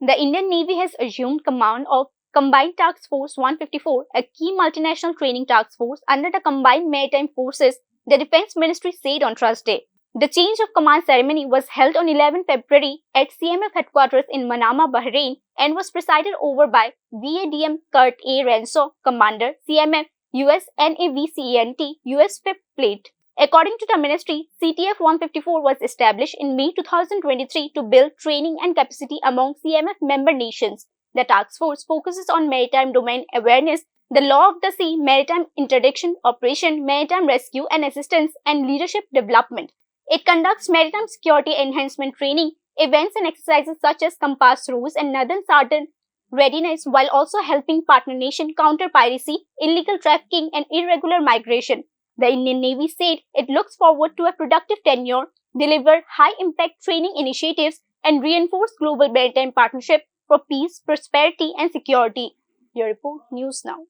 The Indian Navy has assumed command of Combined Task Force 154, a key multinational training task force under the Combined Maritime Forces, the Defense Ministry said on Thursday. The change of command ceremony was held on 11 February at CMF headquarters in Manama, Bahrain, and was presided over by VADM Kurt A. Renso, Commander, CMF, US NAVCENT, US 5th Fleet. According to the ministry, CTF 154 was established in May 2023 to build training and capacity among CMF member nations. The task force focuses on maritime domain awareness, the law of the sea, maritime interdiction, operation, maritime rescue and assistance, and leadership development. It conducts maritime security enhancement training, events and exercises such as compass ruse and northern southern readiness, while also helping partner nations counter piracy, illegal trafficking and irregular migration. The Indian Navy said it looks forward to a productive tenure, deliver high-impact training initiatives, and reinforce global maritime partnership for peace, prosperity, and security. Your report, News Now.